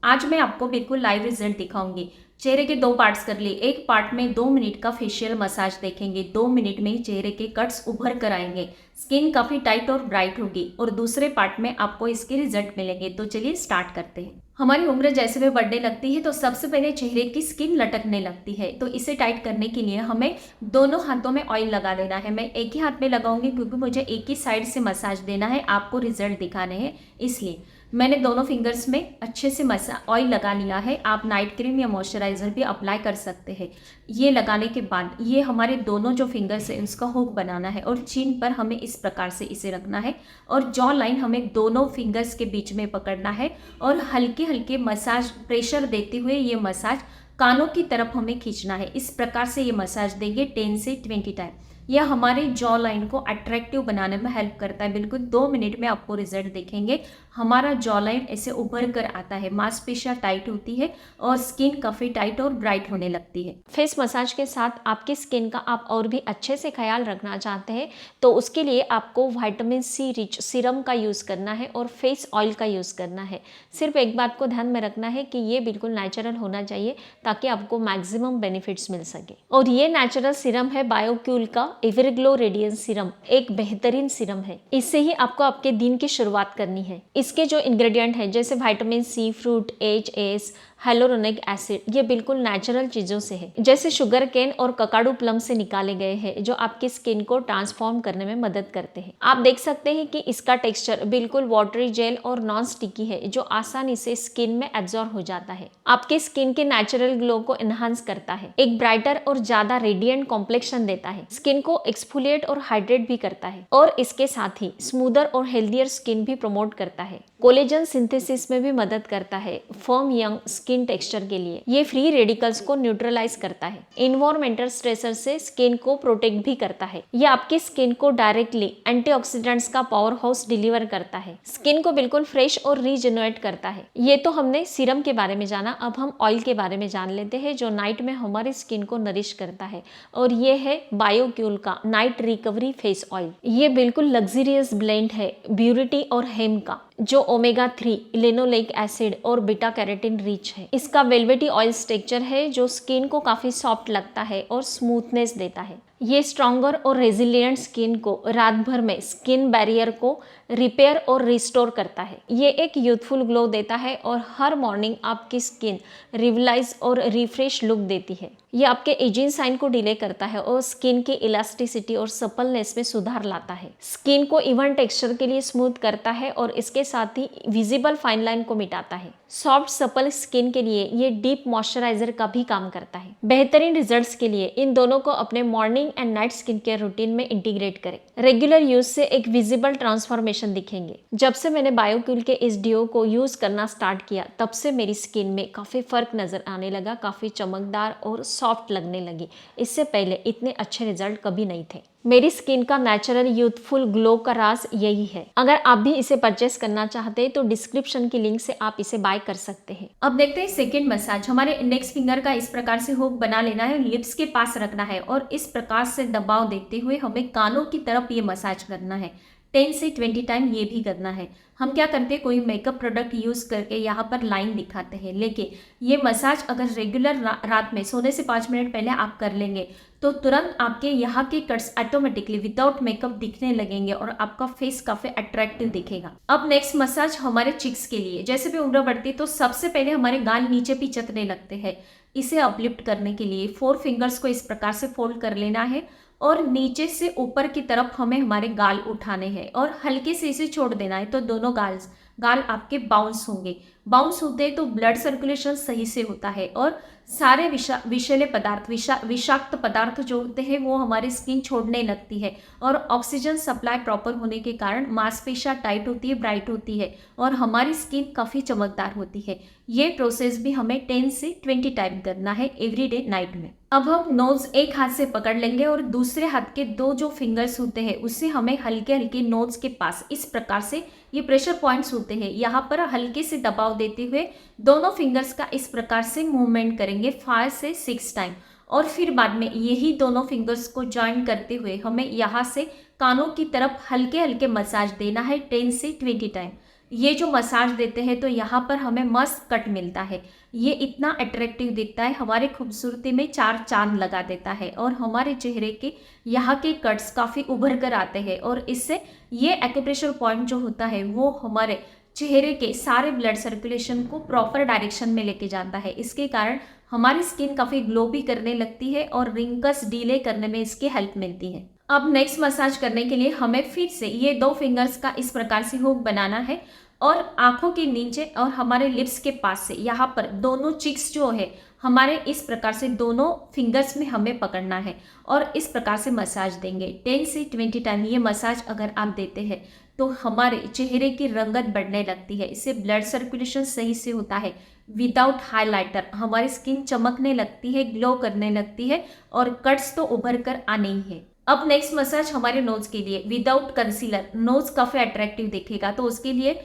आज मैं आपको बिल्कुल लाइव रिजल्ट दिखाऊंगी। चेहरे के दो पार्ट्स कर लिए। एक पार्ट में 2 मिनट का फेशियल मसाज देखेंगे। 2 मिनट में ही चेहरे के कट्स उभर कर आएंगे, स्किन काफी टाइट और ब्राइट होगी। और दूसरे पार्ट में आपको इसके रिजल्ट मिलेंगे। तो चलिए स्टार्ट करते हैं। हमारी उम्र जैसे भी बढ़ने लगती है तो सबसे पहले चेहरे की स्किन लटकने लगती है। तो इसे टाइट करने के लिए हमें दोनों हाथों में ऑयल लगा लेना है। मैं एक ही हाथ में लगाऊंगी क्योंकि मुझे एक ही साइड से मसाज देना है, आपको रिजल्ट दिखाने हैं, इसलिए मैंने दोनों फिंगर्स में अच्छे से ऑयल लगा लिया है। आप नाइट क्रीम या मॉइस्चराइजर भी अप्लाई कर सकते हैं। ये लगाने के बाद ये हमारे दोनों जो फिंगर्स है उसका हुक बनाना है और चिन पर हमें इस प्रकार से इसे रखना है और जॉ लाइन हमें दोनों फिंगर्स के बीच में पकड़ना है और हल्के हल्के मसाज प्रेशर देते हुए ये मसाज कानों की तरफ हमें खींचना है। इस प्रकार से ये मसाज देंगे 10 से 20 टाइम। यह हमारे जॉ लाइन को अट्रैक्टिव बनाने में हेल्प करता है। बिल्कुल 2 मिनट में आपको रिजल्ट देखेंगे। हमारा जॉ लाइन ऐसे उभर कर आता है, मांसपेशियां टाइट होती है और स्किन काफ़ी टाइट और ब्राइट होने लगती है। फेस मसाज के साथ आपकी स्किन का आप और भी अच्छे से ख्याल रखना चाहते हैं तो उसके लिए आपको विटामिन सी रिच सीरम का यूज़ करना है और फेस ऑयल का यूज़ करना है। सिर्फ एक बात को ध्यान में रखना है कि ये बिल्कुल नेचुरल होना चाहिए ताकि आपको मैक्सिमम बेनिफिट्स मिल सके। और ये नेचुरल सीरम है बायोक्यूल का एवरग्लो रेडियंस सीरम। एक बेहतरीन सीरम है। इससे ही आपको आपके दिन की शुरुआत करनी है। इसके जो इंग्रेडिएंट है जैसे विटामिन सी, फ्रूट, एच हाइलोरोनिक एसिड, ये बिल्कुल नेचुरल चीज़ों से है, जैसे शुगर केन और ककाडू प्लम से निकाले गए हैं, जो आपकी स्किन को ट्रांसफॉर्म करने में मदद करते हैं। आप देख सकते हैं कि इसका टेक्सचर बिल्कुल वाटरी जेल और नॉन स्टिकी है, जो आसानी से स्किन में एब्जॉर्ब हो जाता है। आपके स्किन के नेचुरल ग्लो को एनहांस करता है, एक ब्राइटर और ज्यादा रेडिएंट कॉम्प्लेक्शन देता है, स्किन को एक्सफोलिएट और हाइड्रेट भी करता है और इसके साथ ही स्मूदर और हेल्दियर स्किन भी प्रमोट करता है। कोलेजन सिंथेसिस में भी मदद करता है, फर्म यंग स्किन टेक्सचर के लिए। ये फ्री रेडिकल्स को न्यूट्रलाइज करता है, इन्वायरमेंटल स्ट्रेसर से स्किन को प्रोटेक्ट भी करता है। ये आपकी स्किन को डायरेक्टली एंटीऑक्सीडेंट्स का पावर हाउस डिलीवर करता है, स्किन को बिल्कुल फ्रेश और रीजनरेट करता है। ये तो हमने सीरम के बारे में जाना, अब हम ऑयल के बारे में जान लेते हैं जो नाइट में हमारी स्किन को नरिश करता है। और ये है बायोक्यूल का नाइट रिकवरी फेस ऑयल। ये बिल्कुल लग्जरियस ब्लेंड है ब्यूरिटी और हेम का, जो ओमेगा 3 लिनोलेइक एसिड और बीटा कैरोटीन रिच है। इसका वेलवेटी ऑयल स्ट्रक्चर है जो स्किन को काफी सॉफ्ट लगता है और स्मूथनेस देता है। ये स्ट्रॉन्गर और रेजिलिएंट स्किन को रात भर में स्किन बैरियर को रिपेयर और रिस्टोर करता है। ये एक यूथफुल ग्लो देता है और हर मॉर्निंग आपकी स्किन रिवलाइज और रिफ्रेश लुक देती है। ये आपके एजिंग साइन को डिले करता है और स्किन की इलास्टिसिटी और सपलनेस में सुधार लाता है। स्किन को इवन टेक्सचर के लिए स्मूथ करता है और इसके साथ ही विजिबल फाइन लाइन को मिटाता है। सॉफ्ट सपल स्किन के लिए ये डीप मॉइस्चराइजर का भी काम करता है। बेहतरीन रिजल्ट्स के लिए इन दोनों को अपने morning and night skin care routine में इंटीग्रेट करें। रेगुलर यूज से एक विजिबल ट्रांसफॉर्मेशन दिखेंगे। जब से मैंने बायोक्यूल के इस डिओ को यूज करना स्टार्ट किया तब से मेरी स्किन में काफी फर्क नजर आने लगा, काफी चमकदार और सॉफ्ट लगने लगी। इससे पहले इतने अच्छे रिजल्ट कभी नहीं थे। मेरी स्किन का नेचुरल यूथफुल ग्लो का राज यही है। अगर आप भी इसे परचेस करना चाहते हैं तो डिस्क्रिप्शन की लिंक से आप इसे बाय कर सकते हैं। अब देखते हैं सेकंड मसाज। हमारे इंडेक्स फिंगर का इस प्रकार से हुक बना लेना है, लिप्स के पास रखना है और इस प्रकार से दबाव देते हुए हमें कानों की तरफ ये मसाज करना है। 10 से 20 टाइम ये भी करना है। हम क्या करते हैं, कोई मेकअप प्रोडक्ट यूज़ करके यहाँ पर लाइन दिखाते हैं, लेकिन ये मसाज अगर रेगुलर रात में सोने से 5 मिनट पहले आप कर लेंगे तो तुरंत आपके यहाँ के कट्स ऑटोमेटिकली विदाउट मेकअप दिखने लगेंगे और आपका फेस काफी अट्रैक्टिव दिखेगा। अब नेक्स्ट मसाज हमारे चिक्स के लिए। जैसे भी उम्र बढ़ती है तो सबसे पहले हमारे गाल नीचे पिचकने लगते हैं। इसे अपलिफ्ट करने के लिए 4 फिंगर्स को इस प्रकार से फोल्ड कर लेना है और नीचे से ऊपर की तरफ हमें हमारे गाल उठाने हैं और हल्के से इसे छोड़ देना है। तो दोनों गाल आपके बाउंस होंगे। बाउंस होते हैं तो ब्लड सर्कुलेशन सही से होता है और सारे विषैले पदार्थ विषाक्त पदार्थ जो होते हैं वो हमारी स्किन छोड़ने लगती है और ऑक्सीजन सप्लाई प्रॉपर होने के कारण मांसपेशियां टाइट होती है, ब्राइट होती है और हमारी स्किन काफ़ी चमकदार होती है। ये प्रोसेस भी हमें 10 से 20 टाइम करना है एवरीडे नाइट में। अब हम नोज एक हाथ से पकड़ लेंगे और दूसरे हाथ के 2 जो फिंगर्स होते हैं उससे हमें हल्के हल्के नोज के पास इस प्रकार से, ये प्रेशर पॉइंट्स होते हैं, यहाँ पर हल्के से दबाव देते हुए दोनों फिंगर्स का इस प्रकार से मूवमेंट करेंगे 5 से 6 टाइम और फिर बाद में यही दोनों फिंगर्स को ज्वाइन करते हुए हमें यहाँ से कानों की तरफ हल्के हल्के मसाज देना है 10 से 20 टाइम। ये जो मसाज देते हैं तो यहाँ पर हमें मस्त कट मिलता है। ये इतना अट्रैक्टिव दिखता है, हमारे खूबसूरती में चार चांद लगा देता है और हमारे चेहरे के यहाँ के कट्स काफ़ी उभर कर आते हैं और इससे ये एक्यूप्रेशर पॉइंट जो होता है वो हमारे चेहरे के सारे ब्लड सर्कुलेशन को प्रॉपर डायरेक्शन में लेके जाता है। इसके कारण हमारी स्किन काफ़ी ग्लो भी करने लगती है और रिंकल्स डिले करने में इसकी हेल्प मिलती है। अब नेक्स्ट मसाज करने के लिए हमें फिर से ये 2 फिंगर्स का इस प्रकार से हुक बनाना है और आंखों के नीचे और हमारे लिप्स के पास से यहाँ पर दोनों चिक्स जो है हमारे इस प्रकार से दोनों फिंगर्स में हमें पकड़ना है और इस प्रकार से मसाज देंगे। 10 से 20 टाइम ये मसाज अगर आप देते हैं तो हमारे चेहरे की रंगत बढ़ने लगती है, इससे ब्लड सर्कुलेशन सही से होता है। विदाउट हाइलाइटर हमारी स्किन चमकने लगती है, ग्लो करने लगती है और कट्स तो उभर कर आने ही है। अब नेक्स्ट मसाज हमारे नोज के लिए विदाउट कंसीलर नोज काफ़ी अट्रैक्टिव दिखेगा, तो उसके लिए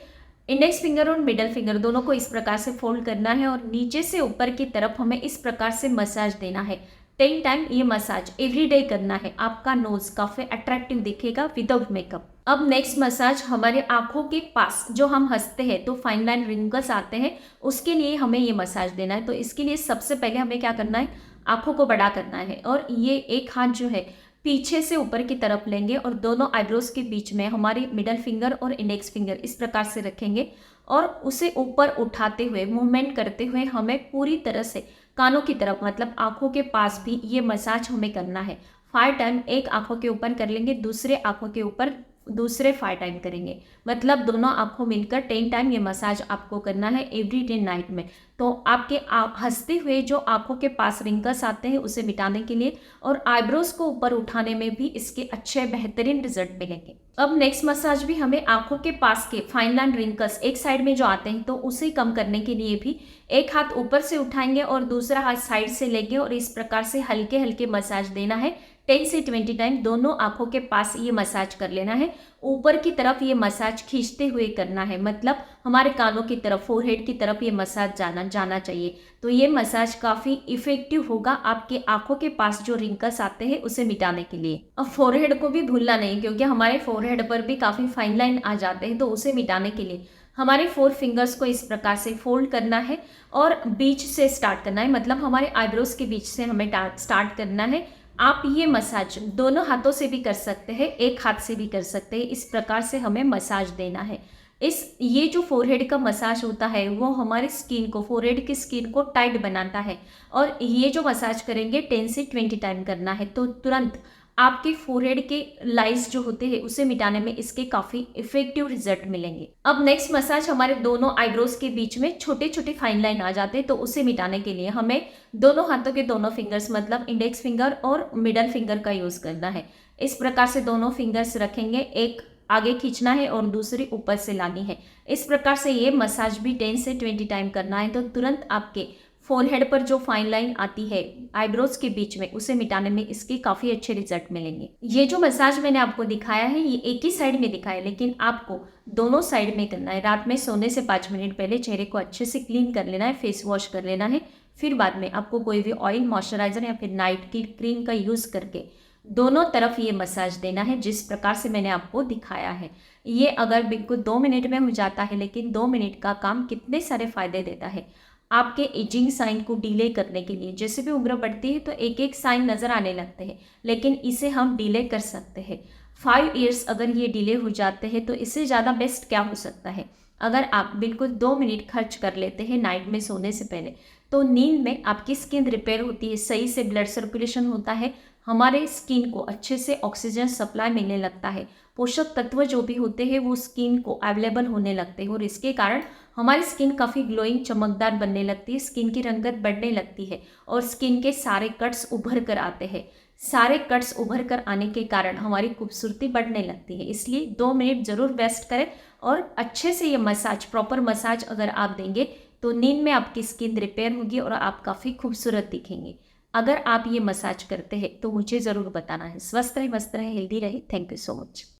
इंडेक्स फिंगर और मिडल फिंगर दोनों को इस प्रकार से फोल्ड करना है और नीचे से ऊपर की तरफ हमें इस प्रकार से मसाज देना है। 10 टाइम ये मसाज एवरीडे करना है, आपका नोज काफ़ी अट्रैक्टिव दिखेगा विदाउट मेकअप। अब नेक्स्ट मसाज हमारे आंखों के पास जो हम हंसते हैं तो फाइन लाइन रिंकल्स आते हैं, उसके लिए हमें ये मसाज देना है। तो इसके लिए सबसे पहले हमें क्या करना है, आंखों को बड़ा करना है और ये एक हाथ जो है पीछे से ऊपर की तरफ लेंगे और दोनों आईब्रोज के बीच में हमारी मिडल फिंगर और इंडेक्स फिंगर इस प्रकार से रखेंगे और उसे ऊपर उठाते हुए मूवमेंट करते हुए हमें पूरी तरह से कानों की तरफ मतलब आंखों के पास भी ये मसाज हमें करना है। 5 टाइम एक आंखों के ऊपर कर लेंगे, दूसरे आंखों के ऊपर दूसरे 5 टाइम करेंगे, मतलब दोनों आंखों मिलकर 10 टाइम ये मसाज आपको करना है एवरी डे नाइट में। तो आपके हंसते हुए जो आंखों के पास रिंकल्स आते हैं उसे मिटाने के लिए और आईब्रोज को ऊपर उठाने में भी इसके अच्छे बेहतरीन रिजल्ट मिलेंगे। अब नेक्स्ट मसाज भी हमें आंखों के पास के फाइन लाइन रिंकल्स एक साइड में जो आते हैं तो उसे कम करने के लिए भी एक हाथ ऊपर से उठाएंगे और दूसरा हाथ साइड से लेंगे और इस प्रकार से हल्के हल्के मसाज देना है। 10 से 20 टाइम दोनों आंखों के पास ये मसाज कर लेना है। ऊपर की तरफ ये मसाज खींचते हुए करना है, मतलब हमारे कानों की तरफ, फोरहेड की तरफ ये मसाज जाना चाहिए। तो ये मसाज काफ़ी इफेक्टिव होगा आपके आंखों के पास जो रिंकल्स आते हैं उसे मिटाने के लिए। अब फोरहेड को भी भूलना नहीं, क्योंकि हमारे फोरहेड पर भी काफ़ी फाइन लाइन आ जाते हैं, तो उसे मिटाने के लिए हमारे 4 फिंगर्स को इस प्रकार से फोल्ड करना है और बीच से स्टार्ट करना है, मतलब हमारे आईब्रोज के बीच से हमें स्टार्ट करना है। आप ये मसाज दोनों हाथों से भी कर सकते हैं, एक हाथ से भी कर सकते हैं। इस प्रकार से हमें मसाज देना है। ये जो फोरहेड का मसाज होता है वो हमारी स्किन को, फोरहेड की स्किन को टाइट बनाता है और ये जो मसाज करेंगे 10 से 20 टाइम करना है, तो तुरंत आपके फोरहेड के लाइंस जो होते हैं उसे मिटाने में इसके काफ़ी इफेक्टिव रिजल्ट मिलेंगे। अब नेक्स्ट मसाज हमारे दोनों आईब्रोज के बीच में छोटे छोटे फाइन लाइन आ जाते हैं, तो उसे मिटाने के लिए हमें दोनों हाथों के दोनों फिंगर्स मतलब इंडेक्स फिंगर और मिडल फिंगर का यूज़ करना है। इस प्रकार से दोनों फिंगर्स रखेंगे, एक आगे खींचना है और दूसरी ऊपर से लानी है। इस प्रकार से ये मसाज भी 10 से 20 टाइम करना है, तो तुरंत आपके फोरहेड पर जो फाइन लाइन आती है आईब्रोज के बीच में उसे मिटाने में इसके काफ़ी अच्छे रिजल्ट मिलेंगे। ये जो मसाज मैंने आपको दिखाया है ये एक ही साइड में दिखाया है, लेकिन आपको दोनों साइड में करना है। रात में सोने से 5 मिनट पहले चेहरे को अच्छे से क्लीन कर लेना है, फेस वॉश कर लेना है, फिर बाद में आपको कोई भी ऑयल, मॉइस्चराइजर या फिर नाइट की क्रीम का यूज़ करके दोनों तरफ ये मसाज देना है जिस प्रकार से मैंने आपको दिखाया है। ये अगर बिल्कुल 2 मिनट में हो जाता है, लेकिन 2 मिनट का काम कितने सारे फायदे देता है आपके एजिंग साइन को डिले करने के लिए। जैसे भी उम्र बढ़ती है तो एक एक साइन नज़र आने लगते हैं, लेकिन इसे हम डिले कर सकते हैं। 5 इयर्स अगर ये डिले हो जाते हैं तो इससे ज़्यादा बेस्ट क्या हो सकता है। अगर आप बिल्कुल 2 मिनट खर्च कर लेते हैं नाइट में सोने से पहले, तो नींद में आपकी स्किन रिपेयर होती है, सही से ब्लड सर्कुलेशन होता है, हमारे स्किन को अच्छे से ऑक्सीजन सप्लाई मिलने लगता है, पोषक तत्व जो भी होते हैं वो स्किन को अवेलेबल होने लगते हैं और इसके कारण हमारी स्किन काफ़ी ग्लोइंग, चमकदार बनने लगती है, स्किन की रंगत बढ़ने लगती है और स्किन के सारे कट्स उभर कर आते हैं। सारे कट्स उभर कर आने के कारण हमारी खूबसूरती बढ़ने लगती है। इसलिए 2 मिनट ज़रूर वेस्ट करें और अच्छे से ये मसाज, प्रॉपर मसाज अगर आप देंगे तो नींद में आपकी स्किन रिपेयर होगी और आप काफ़ी खूबसूरत दिखेंगे। अगर आप ये मसाज करते हैं तो मुझे ज़रूर बताना है। स्वस्थ रहे, मस्त रहे, हेल्दी रहे। Thank you so much.